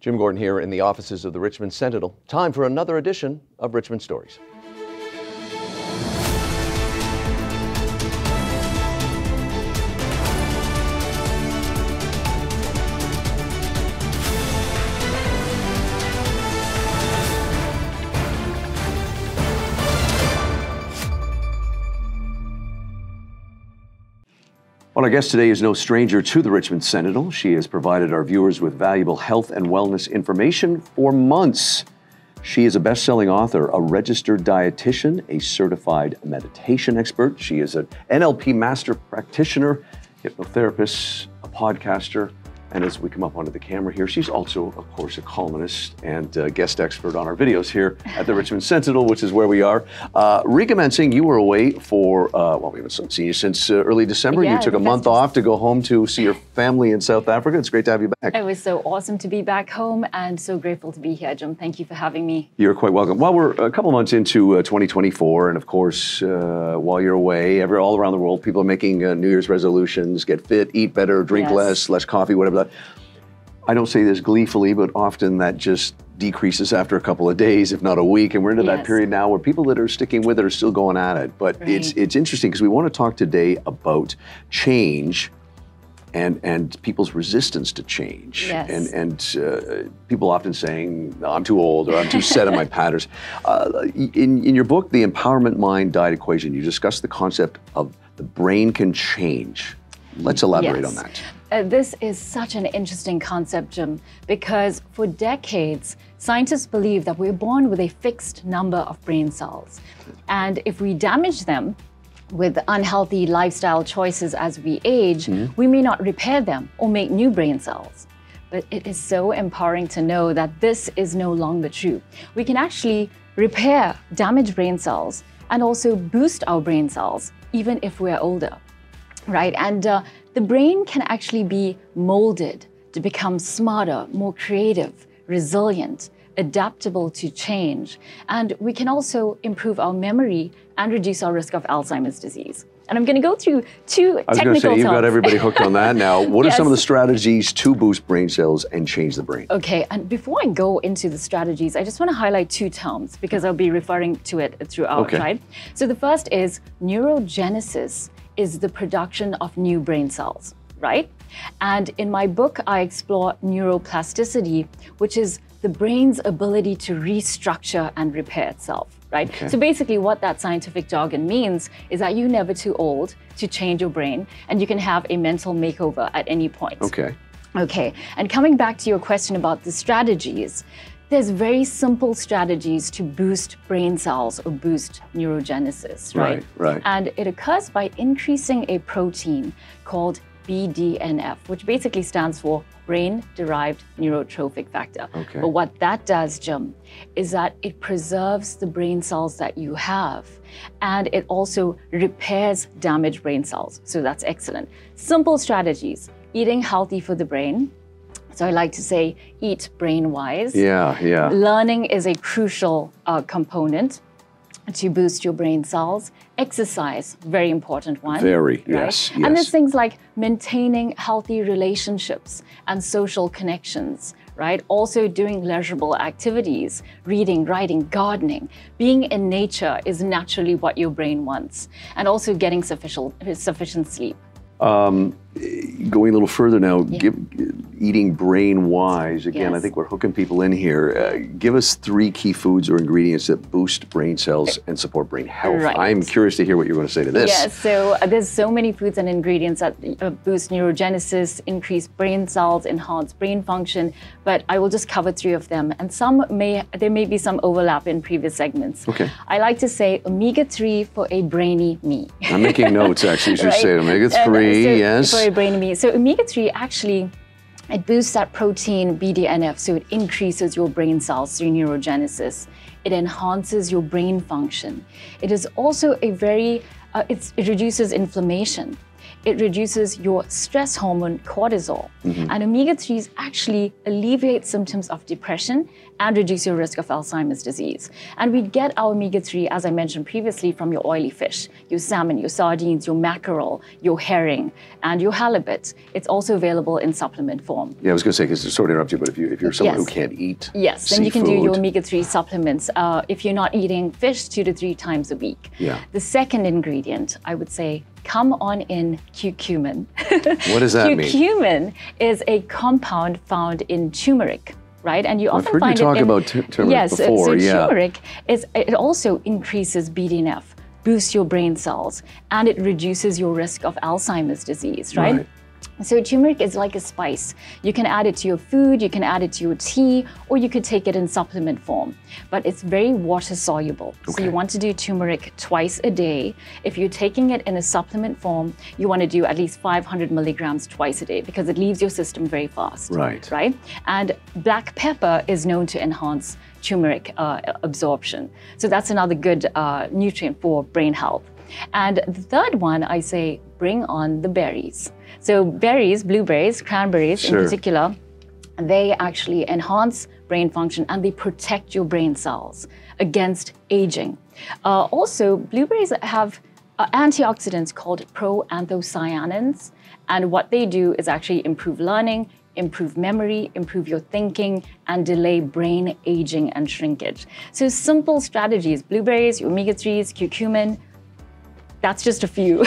Jim Gordon here in the offices of the Richmond Sentinel. Time for another edition of Richmond Stories. Well, our guest today is no stranger to the Richmond Sentinel. She has provided our viewers with valuable health and wellness information for months. She is a best-selling author, a registered dietitian, a certified meditation expert. She is an NLP master practitioner, hypnotherapist, a podcaster, and as we come up onto the camera here, she's also, of course, a columnist and guest expert on our videos here at the Richmond Sentinel, which is where we are. Rika Mansingh, you were away for, well, we haven't seen you since early December. Yeah, you took a month off to go home to see your family in South Africa. It's great to have you back. It was so awesome to be back home and so grateful to be here, Jim. Thank you for having me. You're quite welcome. Well, we're a couple months into 2024, and of course, while you're away, all around the world, people are making New Year's resolutions, get fit, eat better, drink less coffee, whatever that. I don't say this gleefully, but often that just decreases after a couple of days, if not a week. And we're into that period now where people that are sticking with it are still going at it. But it's interesting because we want to talk today about change and people's resistance to change. And people often saying, no, I'm too old or I'm too set in my patterns. In your book, The Empowerment Mind Diet Equation, you discuss the concept of the brain can change. Let's elaborate on that. This is such an interesting concept, Jim, because for decades, scientists believe that we're born with a fixed number of brain cells. And if we damage them with unhealthy lifestyle choices as we age, we may not repair them or make new brain cells. But it is so empowering to know that this is no longer true. We can actually repair damaged brain cells and also boost our brain cells, even if we're older. Right, and the brain can actually be molded to become smarter, more creative, resilient, adaptable to change. And we can also improve our memory and reduce our risk of Alzheimer's disease. And I'm going to go through two technical I was going to say, you've got everybody hooked on that now. What are some of the strategies to boost brain cells and change the brain? Okay, and before I go into the strategies, I just want to highlight two terms because I'll be referring to it throughout, right? So the first is neurogenesis is the production of new brain cells, right? And in my book, I explore neuroplasticity, which is the brain's ability to restructure and repair itself, right? So basically what that scientific jargon means is that you're never too old to change your brain and you can have a mental makeover at any point. Okay, and coming back to your question about the strategies, there's very simple strategies to boost brain cells or boost neurogenesis, right? And it occurs by increasing a protein called BDNF, which basically stands for brain-derived neurotrophic factor. But what that does, Jim, is that it preserves the brain cells that you have, and it also repairs damaged brain cells. So that's excellent. Simple strategies: eating healthy for the brain. So I like to say, eat brain-wise. Learning is a crucial component to boost your brain cells. Exercise, very important one. Yes. And there's things like maintaining healthy relationships and social connections, right? Also doing pleasurable activities, reading, writing, gardening. Being in nature is naturally what your brain wants. And also getting sufficient sleep. Going a little further now, eating brain-wise, again, I think we're hooking people in here. Give us 3 key foods or ingredients that boost brain cells and support brain health. I'm curious to hear what you're going to say to this. Yes, so there's so many foods and ingredients that boost neurogenesis, increase brain cells, enhance brain function, but I will just cover 3 of them. And there may be some overlap in previous segments. I like to say omega-3 for a brainy me. I'm making notes, actually, you should say omega-3, for a brainy me. So omega-3 actually, it boosts that protein BDNF, so it increases your brain cells through neurogenesis. It enhances your brain function. It is also a very, it reduces inflammation. it reduces your stress hormone cortisol. And omega-3s actually alleviate symptoms of depression and reduce your risk of Alzheimer's disease. And we get our omega-3, as I mentioned previously, from your oily fish, your salmon, your sardines, your mackerel, your herring, and your halibut. It's also available in supplement form. Yeah, I was going to say, because sorry to interrupt you, but if you're someone who can't eat then you can do your omega-3 supplements if you're not eating fish 2 to 3 times a week. Yeah. The second ingredient, I would say, come on in curcumin. What does that mean? Curcumin is a compound found in turmeric, right? And you often I've heard find you talk it in, about turmeric yes, before. so turmeric it also increases BDNF, boosts your brain cells, and it reduces your risk of Alzheimer's disease, right? So turmeric is like a spice. You can add it to your food, you can add it to your tea, or you could take it in supplement form. But it's very water soluble. So you want to do turmeric twice a day. If you're taking it in a supplement form, you want to do at least 500 milligrams twice a day because it leaves your system very fast. Right? And black pepper is known to enhance turmeric absorption. So that's another good nutrient for brain health. And the third one, I say, bring on the berries. So berries, blueberries, cranberries in particular, they actually enhance brain function and they protect your brain cells against aging. Also, blueberries have antioxidants called proanthocyanins, and what they do is actually improve learning, improve memory, improve your thinking, and delay brain aging and shrinkage. So simple strategies: blueberries, omega-3s, curcumin. That's just a few.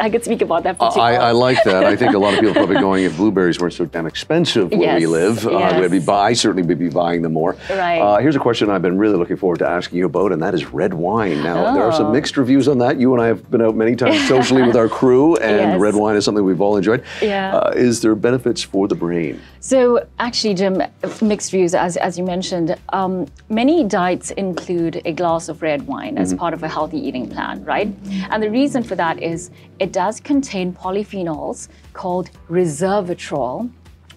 I could speak about that for 2 hours. I like that. I think a lot of people are probably going, if blueberries weren't so damn expensive where we live, I certainly would be buying them more. Here's a question I've been really looking forward to asking you about, and that is red wine. Now, there are some mixed reviews on that. You and I have been out many times socially with our crew, and red wine is something we've all enjoyed. Is there benefits for the brain? So actually, Jim, mixed views, as you mentioned. Many diets include a glass of red wine as part of a healthy eating plan, right? And the reason for that is it does contain polyphenols called resveratrol,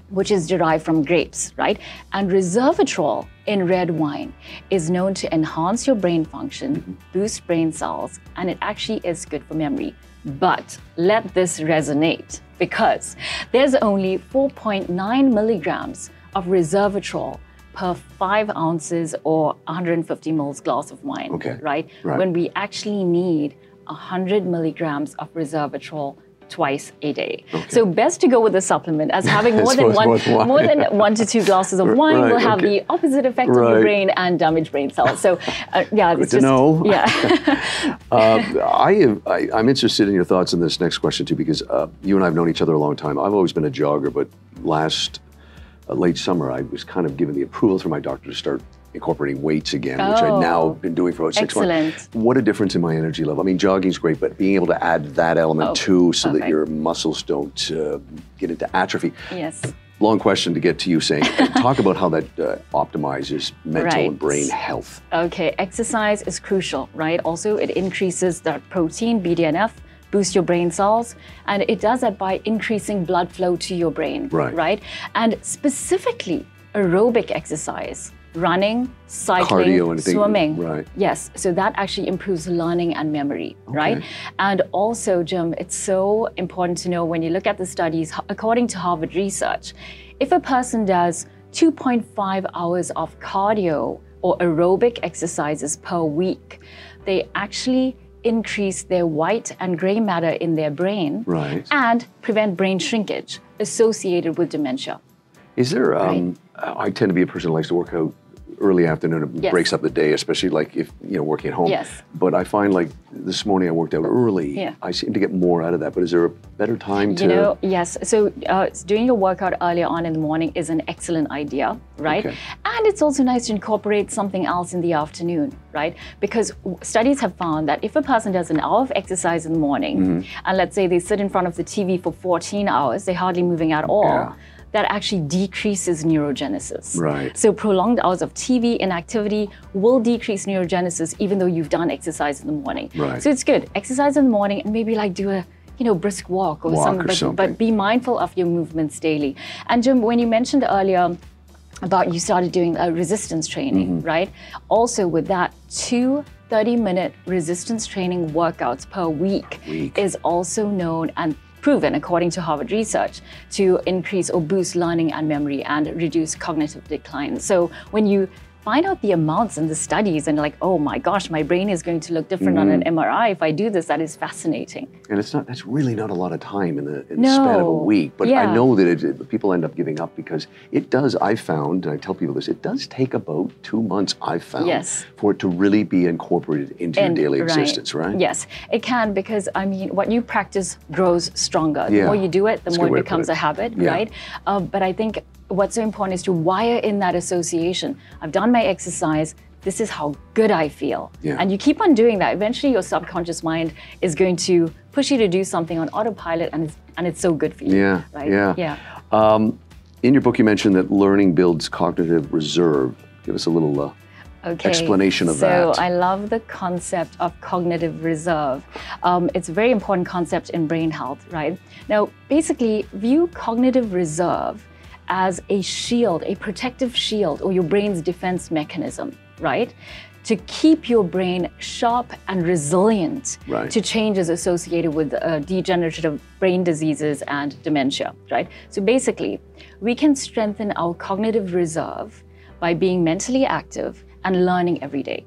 which is derived from grapes, right? And resveratrol in red wine is known to enhance your brain function, boost brain cells, and it actually is good for memory. But let this resonate, because there's only 4.9 milligrams of resveratrol per 5 ounces or 150 mils glass of wine, right? When we actually need 100 milligrams of resveratrol twice a day. So best to go with a supplement, as having more than 1 to 2 glasses of wine will have the opposite effect on your brain and damage brain cells. So yeah, good to know. I'm interested in your thoughts on this next question too, because you and I have known each other a long time. I've always been a jogger, but last late summer I was kind of given the approval through my doctor to start incorporating weights again, which I've now been doing for about 6 months. What a difference in my energy level. I mean, jogging's great, but being able to add that element too, so that your muscles don't get into atrophy. Long question to get to you saying, talk about how that optimizes mental and brain health. Exercise is crucial, right? Also, it increases the protein, BDNF, boosts your brain cells, and it does that by increasing blood flow to your brain, right? And specifically, aerobic exercise, running, cycling, cardio, swimming. Yes, so that actually improves learning and memory, right? And also, Jim, it's so important to know when you look at the studies, according to Harvard research, if a person does 2.5 hours of cardio or aerobic exercises per week, they actually increase their white and gray matter in their brain and prevent brain shrinkage associated with dementia. Is there, I tend to be a person who likes to work out early afternoon. It breaks up the day, especially like if, working at home. But I find like this morning I worked out early. I seem to get more out of that. But is there a better time to? Yes. So doing your workout earlier on in the morning is an excellent idea, right? And it's also nice to incorporate something else in the afternoon, right? Because studies have found that if a person does an hour of exercise in the morning, and let's say they sit in front of the TV for 14 hours, they're hardly moving at all. That actually decreases neurogenesis. So prolonged hours of TV inactivity will decrease neurogenesis even though you've done exercise in the morning. So it's good. Exercise in the morning and maybe like do a brisk walk or something. But be mindful of your movements daily. And Jim, when you mentioned earlier about you started doing resistance training, right? Also with that, 2 30-minute resistance training workouts per week is also known and proven, according to Harvard research, to increase or boost learning and memory and reduce cognitive decline. So when you find out the amounts and the studies and like, oh my gosh, my brain is going to look different on an MRI if I do this, that is fascinating. And that's really not a lot of time in the span of a week. But I know that people end up giving up because it does, I found, and I tell people this, it does take about 2 months, I've found, for it to really be incorporated into your daily existence, right? Yes, it can, because I mean, what you practice grows stronger. The more you do it, the more it becomes a habit, right? But I think what's so important is to wire in that association. I've done my exercise, this is how good I feel. And you keep on doing that. Eventually your subconscious mind is going to push you to do something on autopilot, and it's so good for you. Right? In your book, you mentioned that learning builds cognitive reserve. Give us a little explanation of that. So I love the concept of cognitive reserve. It's a very important concept in brain health, right? Now, basically, view cognitive reserve as a shield, a protective shield, or your brain's defense mechanism, right? To keep your brain sharp and resilient to changes associated with degenerative brain diseases and dementia, right? So basically, we can strengthen our cognitive reserve by being mentally active and learning every day,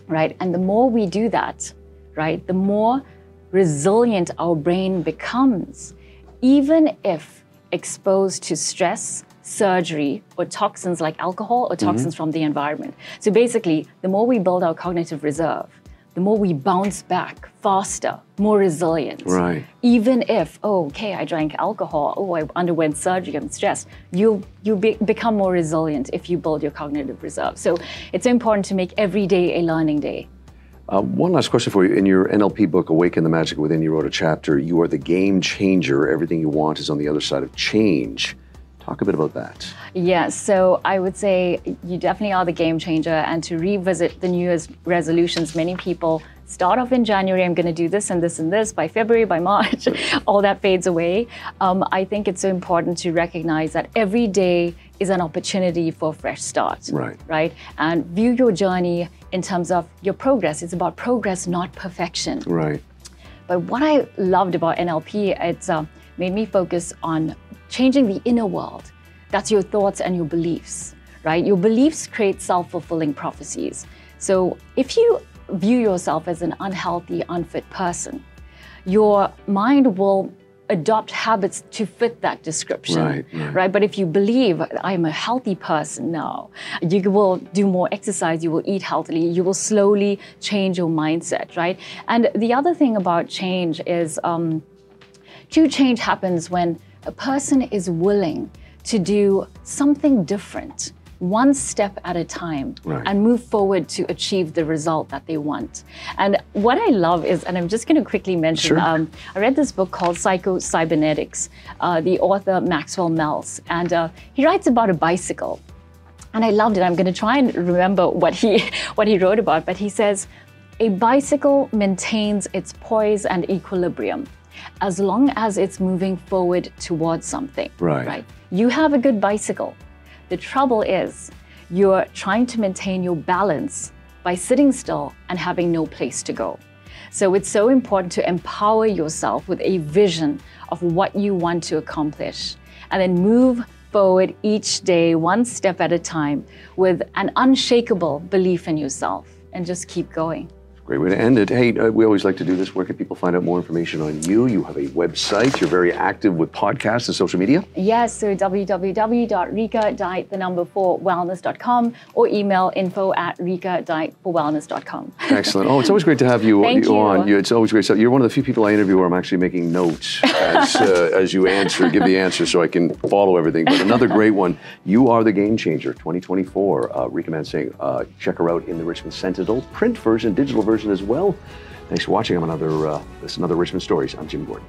right? And the more we do that, right, the more resilient our brain becomes, even if exposed to stress, surgery, or toxins like alcohol or toxins from the environment. So basically, the more we build our cognitive reserve, the more we bounce back faster, more resilient. Right. Even if, oh, okay, I drank alcohol, oh, I underwent surgery, I'm stressed, you become more resilient if you build your cognitive reserve. So it's important to make every day a learning day. One last question for you. In your NLP book, Awaken the Magic Within, you wrote a chapter, You Are the Game Changer. Everything you want is on the other side of change. Talk a bit about that. Yes, so I would say you definitely are the game changer. And to revisit the New Year's resolutions, many people start off in January, I'm going to do this and this and this. By February, by March, all that fades away. I think it's so important to recognize that every day is an opportunity for a fresh start. Right? And view your journey in terms of your progress. It's about progress, not perfection. Right. But what I loved about NLP, it's made me focus on changing the inner world. That's your thoughts and your beliefs, right? Your beliefs create self-fulfilling prophecies. So if you view yourself as an unhealthy, unfit person, your mind will adopt habits to fit that description, right? But if you believe I'm a healthy person now, you will do more exercise, you will eat healthily, you will slowly change your mindset, right? And the other thing about change is true change happens when a person is willing to do something different, one step at a time, and move forward to achieve the result that they want. And what I love is, and I'm just going to quickly mention, I read this book called Psycho-Cybernetics, the author Maxwell Meltz, and he writes about a bicycle. And I loved it. I'm going to try and remember what he wrote about, but he says, a bicycle maintains its poise and equilibrium as long as it's moving forward towards something, right? You have a good bicycle. The trouble is you're trying to maintain your balance by sitting still and having no place to go. So it's so important to empower yourself with a vision of what you want to accomplish, and then move forward each day, one step at a time, with an unshakable belief in yourself, and just keep going. Great way to end it. Hey, we always like to do this. Where can people find out more information on you? You have a website. You're very active with podcasts and social media. Yes, so www.rika-4wellness.com or email info@rika-4wellness.com. Excellent. Oh, it's always great to have you on. It's always great stuff. You're one of the few people I interview where I'm actually making notes as you give the answer so I can follow everything. But another great one, You Are the Game Changer 2024. Rika Mansingh. Check her out in the Richmond Sentinel, print version, digital version as well. Thanks for watching. This is another Richmond Stories. I'm Jim Gordon.